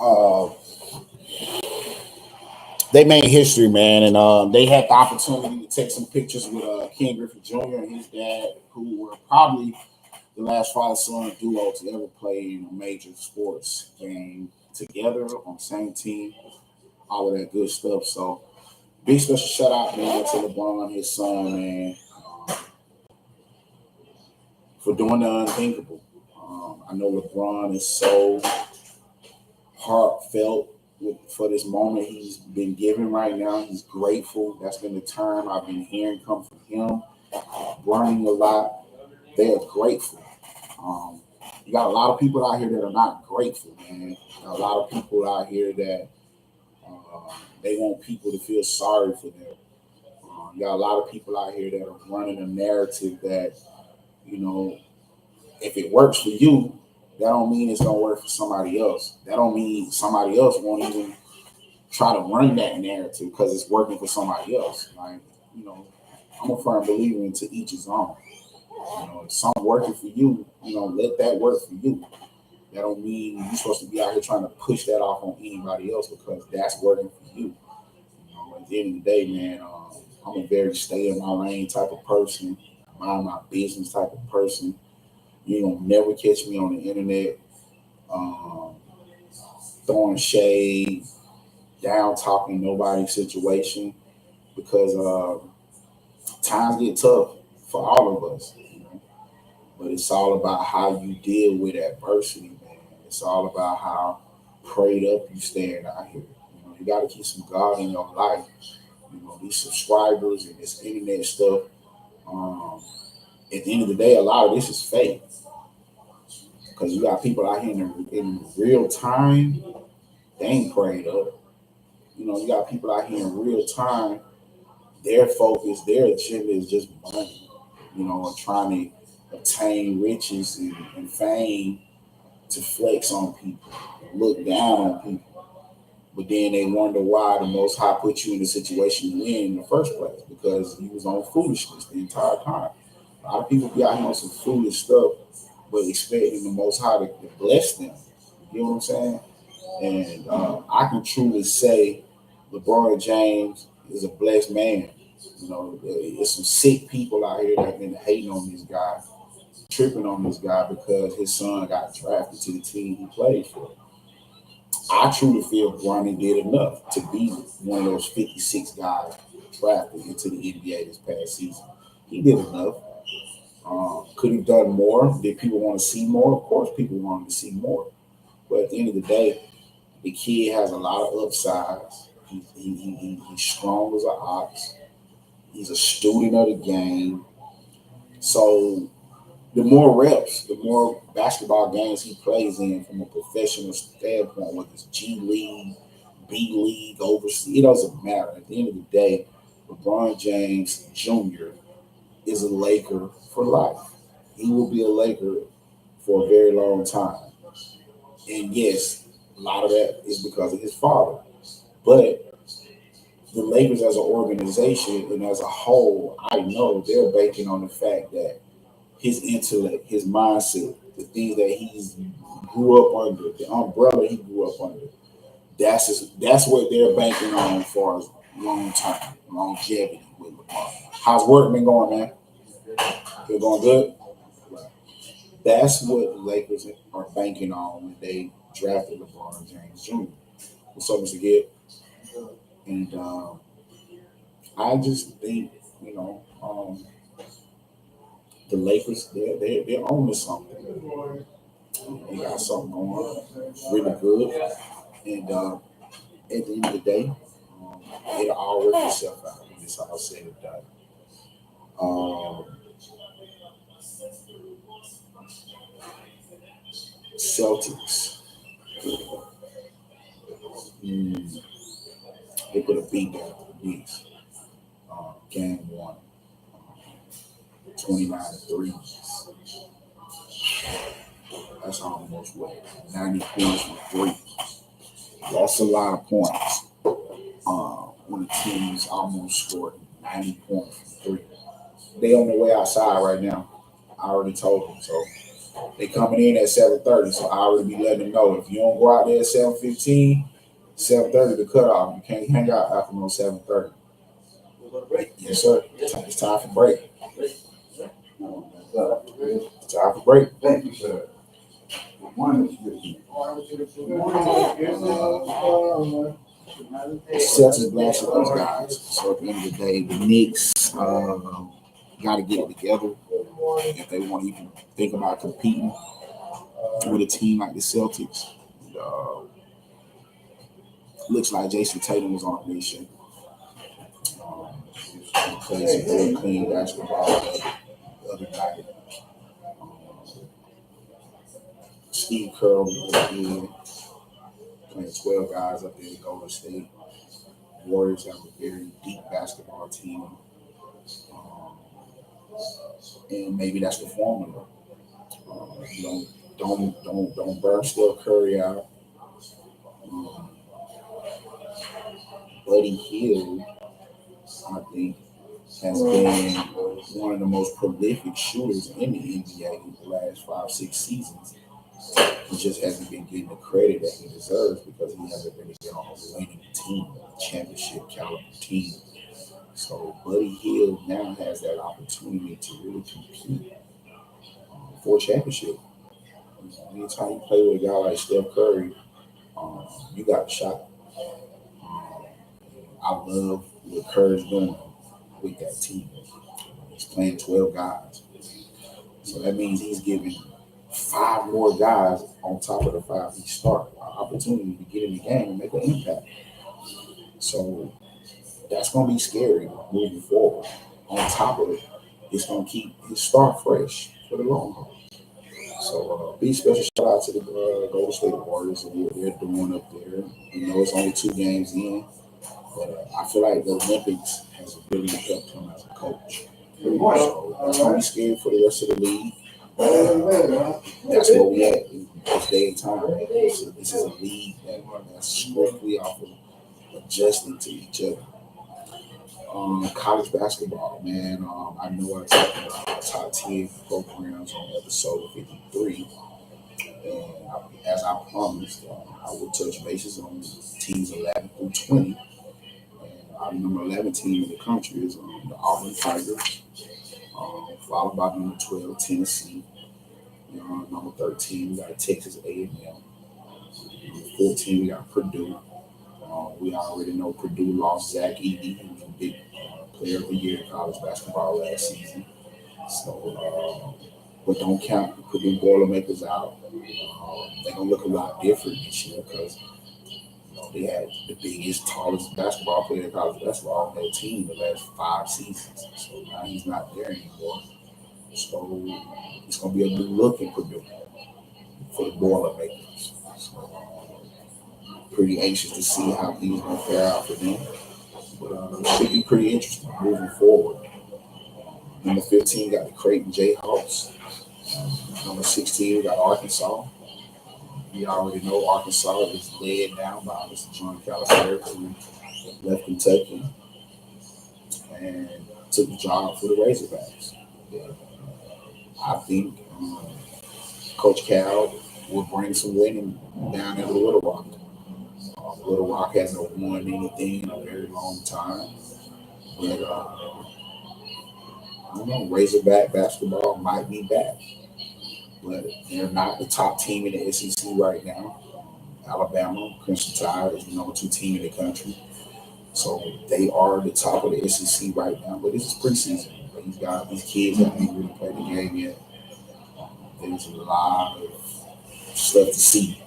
uh, they made history, man, and they had the opportunity to take some pictures with Ken Griffey Jr. and his dad, who were probably the last father-son duo to ever play in a major sports game together on the same team, all of that good stuff. So big special shout out, man, to LeBron, his son, man, for doing the unthinkable. I know LeBron is so heartfelt for this moment he's been given right now. He's grateful. That's been the term I've been hearing come from him. Running a lot. They are grateful. Um, you got a lot of people out here that are not grateful, man. You got a lot of people out here that they want people to feel sorry for them. You got a lot of people out here that are running a narrative that, you know, if it works for you, that don't mean it's gonna work for somebody else. That don't mean somebody else won't even try to run that narrative because it's working for somebody else. Like, you know, I'm a firm believer in to each his own. You know, if something working for you, you know, let that work for you. That don't mean you're supposed to be out here trying to push that off on anybody else because that's working for you. You know, at the end of the day, man, I'm a very stay in my lane type of person, mind my business type of person. You don't never catch me on the internet um, throwing shade, down talking nobody's situation because times get tough for all of us. You know? But it's all about how you deal with adversity, man. It's all about how prayed up you stand out here. You know, you got to keep some God in your life. You know, these subscribers and this internet stuff. Um, at the end of the day, a lot of this is fake because you got people out here in real time. They ain't prayed up. You know, you got people out here in real time. Their focus, their agenda is just money. You know, and trying to obtain riches and fame to flex on people, look down on people. But then they wonder why the Most High put you in the situation you're in the first place because you was on foolishness the entire time. A lot of people be out here on some foolish stuff, but expecting the Most High to bless them. You know what I'm saying? And I can truly say LeBron James is a blessed man. You know, there's some sick people out here that have been hating on this guy, tripping on this guy because his son got drafted to the team he played for. I truly feel Bronny did enough to be one of those 56 guys drafted into the NBA this past season. He did enough. Could he have done more? Did people want to see more? Of course, people wanted to see more. But at the end of the day, the kid has a lot of upsides. He's strong as an ox. He's a student of the game. So the more reps, the more basketball games he plays in from a professional standpoint, whether it's G League, B League, overseas, it doesn't matter. At the end of the day, LeBron James Jr. is a Laker for life. He will be a Laker for a very long time. And yes, a lot of that is because of his father. But the Lakers as an organization and as a whole, I know they're banking on the fact that his intellect, his mindset, the things that he's grew up under, the umbrella he grew up under. That's what they're banking on for as long term longevity with LeBron. How's work been going, man? Been going good. Right. That's what the Lakers are banking on when they drafted LeBron James Jr. What's up, Mr. Gibb? And I just think the Lakers they're on to something. They got something going on, really good. And at the end of the day, it'll all work itself out when it's all said and done. Um, Celtics, mm, they put a beat down to the Knicks. Game one, 29 threes. That's almost what 90 points from three. That's a lot of points. When the team's almost scored 90 points from three. They on their way outside right now. I already told them so. They coming in at 7:30, so I already be letting them know if you don't go out there at 7:15, 7:30 the cutoff. You can't hang out after no 7:30. We're gonna break. Yes, sir. It's time for break. It's time for break. Thank you, sir. Good morning, Celtics blasted those guys. So at the end of the day, the Knicks got to get it together if they want to even think about competing with a team like the Celtics. Looks like Jason Tatum was on a mission. He played some very clean basketball the other night. Steve Kerr was good, playing 12 guys up there in Golden State. Warriors have a very deep basketball team. And maybe that's the formula. Don't burn Steph Curry out. Buddy Hield, I think, has been one of the most prolific shooters in the NBA in the last 5-6 seasons. He just hasn't been getting the credit that he deserves because he hasn't really been on a winning team, a championship caliber team. So Buddy Hield now has that opportunity to really compete for a championship. Anytime you play with a guy like Steph Curry, you got a shot. I love what Curry's doing with that team. He's playing 12 guys. So that means he's giving 5 more guys on top of the 5 he started an opportunity to get in the game and make an impact. So that's going to be scary moving forward. On top of it, it's going to keep his start fresh for the long haul. So big special shout out to the Golden State Warriors and what they're doing up there. You know, it's only 2 games in, but I feel like the Olympics has really helped him as a coach. So that's going to be scary for the rest of the league. That's where we at in this day and time. This is a league that's strictly off of adjusting to each other. College basketball, man. I know I talked about top 10 programs on episode 53. And as I promised, I would touch bases on teams 11 through 20. And our number 11 team in the country is the Auburn Tigers, followed by number 12, Tennessee. Number 13, we got Texas A&M. Number 14, we got Purdue. We already know Purdue lost Zach Edey, who was a big player of the year in college basketball last season. So, but don't count the Purdue Boilermakers out. They're going to look a lot different this year because they had the biggest, tallest basketball player in college basketball on their team the last 5 seasons. So now he's not there anymore. So it's going to be a new look in Purdue for the Boilermakers. So pretty anxious to see how things going to fare out for them. But it should be pretty interesting moving forward. Number 15 got the Creighton Jayhawks. Number 16 we got Arkansas. We already know Arkansas is led down by Mr. John Calipari, who left Kentucky and took the job for the Razorbacks. I think Coach Cal will bring some winning down at Little Rock. Little Rock hasn't won anything in a very long time. But I don't know, Razorback basketball might be back. But they're not the top team in the SEC right now. Alabama, Crimson Tide is the number 2 team in the country. So they are the top of the SEC right now. But this is preseason. These kids haven't really played the game yet. There's a lot of stuff to see.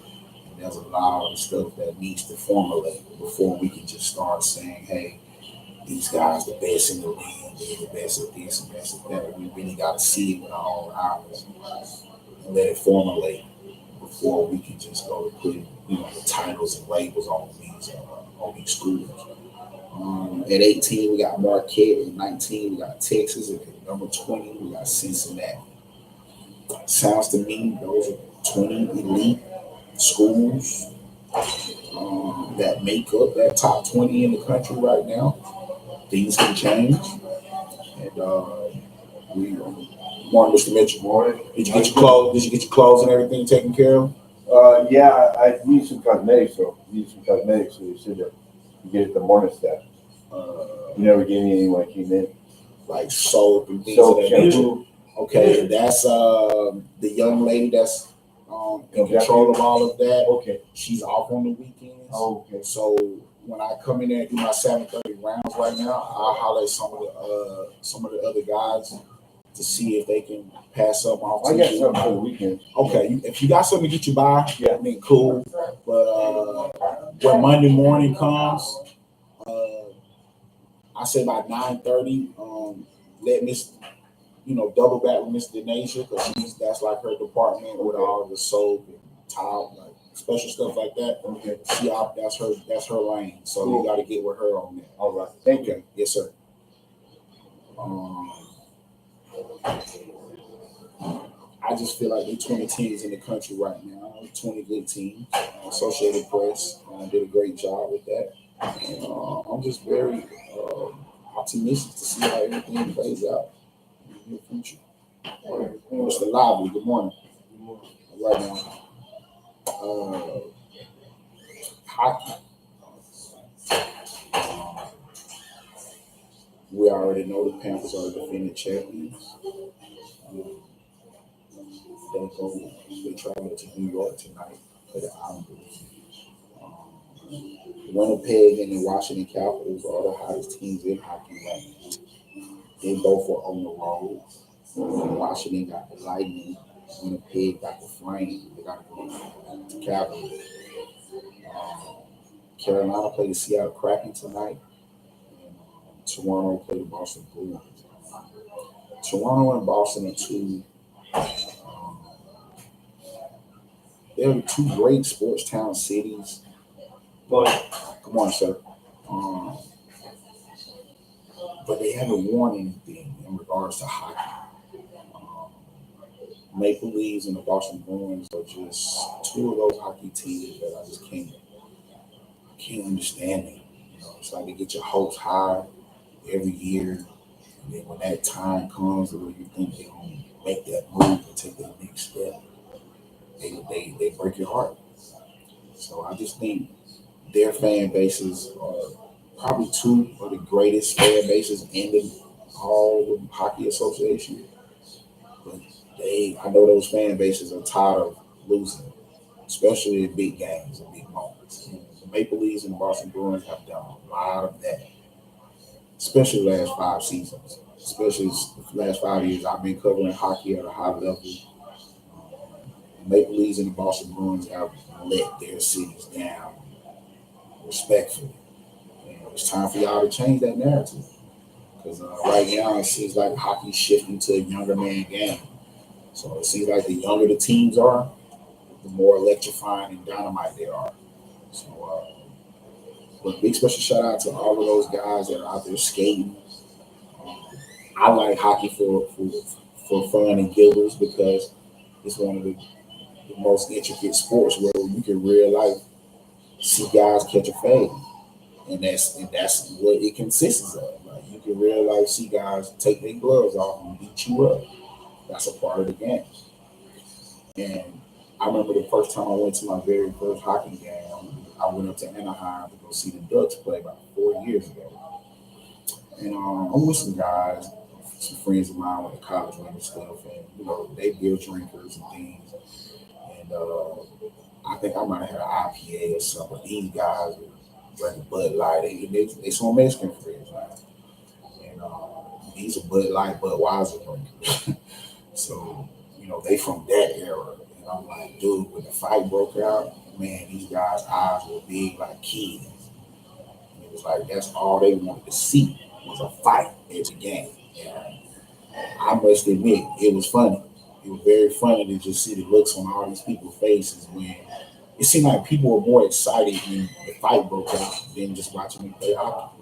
And there's a lot of stuff that needs to formulate before we can just start saying, hey, these guys the best in the league, they're the best at this and best at that. We really got to see it with our own eyes and let it formulate before we can just go to put the titles and labels on these schools. At 18, we got Marquette. At 19, we got Texas. At number 20, we got Cincinnati. Sounds to me those are 20 elite schools that make up that top 20 in the country right now. Things can change, and Morning, Mr. Mitchell. Morning. Did you get your clothes? Did you get your clothes and everything taken care of? Yeah, I need some cosmetics, so they said that you get it the morning staff. You never gave me any when I came in. Like soap and things Soap, of that nature. shampoo. Okay, that's the young lady that's in control of all of that. Okay. She's off on the weekends. Oh, okay. So when I come in there and do my 7:30 rounds right now, I'll holler at some of the other guys to see if they can pass up off. I got something for the weekend. Okay, if you got something to get you by, Yeah. then cool. But when Monday morning comes, I say by 9:30, let Miss, double back with Miss Denasia because that's like her department with all the soap and towel, like special stuff like that. Okay. That's her lane. So Cool. you got to get with her on that. All right. Thank you. Okay. Yes, sir. I just feel like there are 20 teams in the country right now, 20 good teams. Associated Press did a great job with that. And, I'm just very optimistic to see how everything plays out in the future. Mr. Lively, good morning. All right now. Hockey. We already know the Panthers are the defending champions. They travel to New York tonight for the Islanders. Winnipeg and the Washington Capitals are the hottest teams in hockey right now. They both are on the road. Washington got the Lightning. Winnipeg got the Flames. They got to go to Capitals. Carolina played the Seattle Kraken tonight. And Toronto played the Boston Bruins. Toronto and Boston are they're two great sports town cities. Come on, sir. But they haven't won anything in regards to hockey. Maple Leafs and the Boston Bruins are just two of those hockey teams that I just can't understand it. It's like they get your hopes high every year, and then when that time comes where you think they're gonna make that move and take that next step, they break your heart. So I just think their fan bases are probably two of the greatest fan bases in the whole Hockey Association. But I know those fan bases are tired of losing, especially in big games and big moments. The Maple Leafs and the Boston Bruins have done a lot of that, especially the last 5 seasons. Especially the last 5 years, I've been covering hockey at a high level. The Maple Leafs and the Boston Bruins have let their cities down respectfully. And it's time for y'all to change that narrative. Because right now, it seems like hockey's shifting to a younger man game. So it seems like the younger the teams are, the more electrifying and dynamite they are. So, but big special shout out to all of those guys that are out there skating. I like hockey for fun and givers because it's one of the most intricate sports where you can real life see guys catch a fade, and that's what it consists of. Like you can real life see guys take their gloves off and beat you up. That's a part of the game. And I remember the first time I went to my very first hockey game. I went up to Anaheim to go see the Ducks play about 4 years ago. And I'm with some guys, some friends of mine with the college and stuff, and they beer drinkers and things. And I think I might have had an IPA or something. These guys were drinking Bud Light. They some Mexican friends, right? And these are Bud Light, Budweiser drinkers. So, they from that era. And I'm like, dude, when the fight broke out, man, these guys' eyes were big like kids. And it was like, that's all they wanted to see was a fight at the game. And I must admit, it was funny. It was very funny to just see the looks on all these people's faces when it seemed like people were more excited when the fight broke out than just watching them play hockey.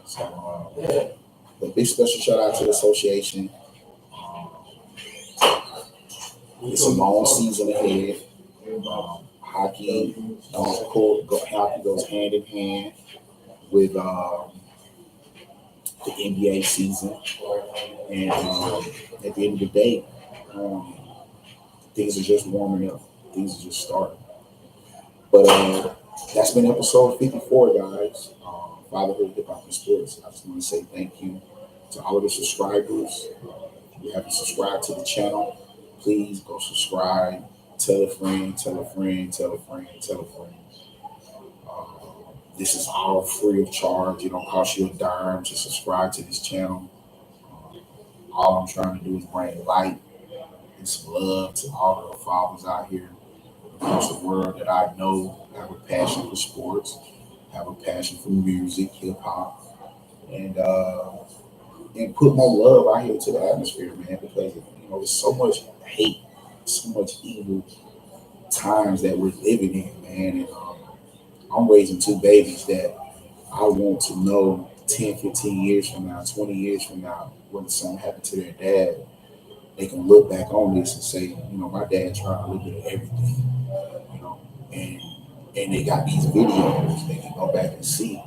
So, but big special shout out to the association. It's a long season ahead. Hockey goes hand in hand with the NBA season, and at the end of the day, um, things are just warming up. Things are just starting. But that's been episode 54, guys. Fatherhood, Hip Hop, and Sports. I just want to say thank you to all of the subscribers. If you haven't subscribed to the channel, please go subscribe. Tell a friend, tell a friend, tell a friend, tell a friend. This is all free of charge. It don't cost you a dime to subscribe to this channel. All I'm trying to do is bring light and some love to all of the fathers out here across the world that I know have a passion for sports, have a passion for music, hip hop, and and put more love out here to the atmosphere, man. Because there's so much hate, so much evil times that we're living in, man. And I'm raising two babies that I want to know 10, 15 years from now, 20 years from now, when something happened to their dad, they can look back on this and say, my dad tried a little bit of everything, you know, and and they got these videos they can go back and see,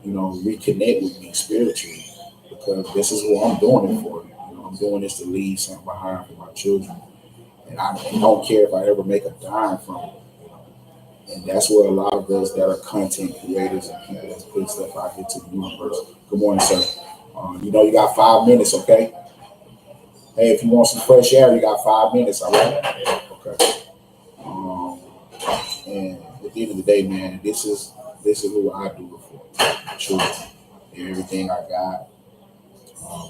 reconnect with me spiritually because this is what I'm doing it for. I'm doing this to leave something behind for my children, and I don't care if I ever make a dime from it. And that's where a lot of us that are content creators and people that's putting stuff out here to the universe. Good morning, sir. You got 5 minutes, okay? Hey, if you want some fresh air, you got 5 minutes, all right? Okay. Um, and at the end of the day, man, this is who I do it for. Children. They're everything I got.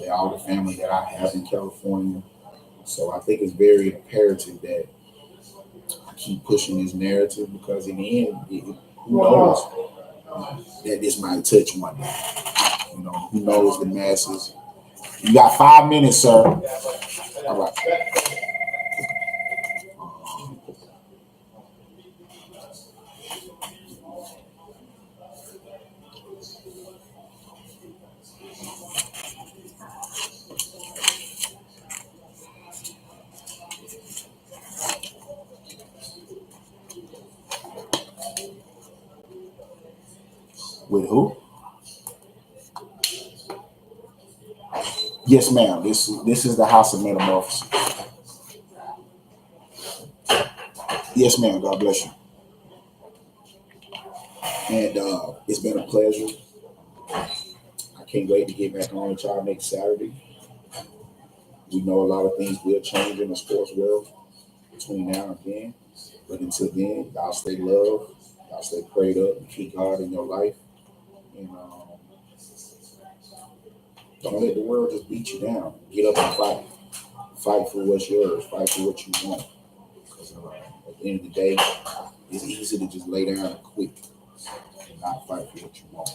They're all the family that I have in California. So I think it's very imperative that I keep pushing this narrative because in the end, who knows that this might touch one day. Who knows the masses. You got 5 minutes, sir. All right. With who? Yes, ma'am. This is the House of Metamorphosis. Yes, ma'am. God bless you. And it's been a pleasure. I can't wait to get back on with y'all next Saturday. We know a lot of things will change in the sports world between now and then. But until then, y'all stay loved, y'all stay prayed up, and keep God in your life. And don't let the world just beat you down. Get up and fight. Fight for what's yours. Fight for what you want. Because at the end of the day, it's easy to just lay down and quit and not fight for what you want.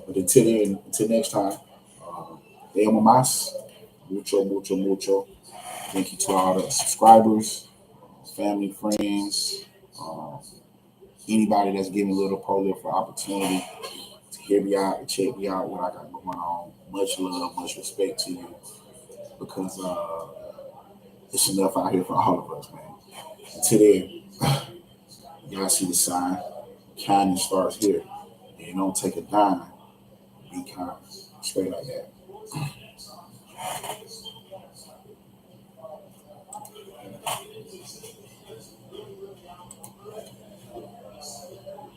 But until then, until next time, te amo más. Mucho, mucho, mucho. Thank you to all the subscribers, family, friends, anybody that's giving Little Polio for opportunity to hear me out and check me out, what I got going on. Much love, much respect to you because it's enough out here for all of us, man. Until then, y'all see the sign. Kindness starts here. And you don't take a dime. Be kind. Straight like that.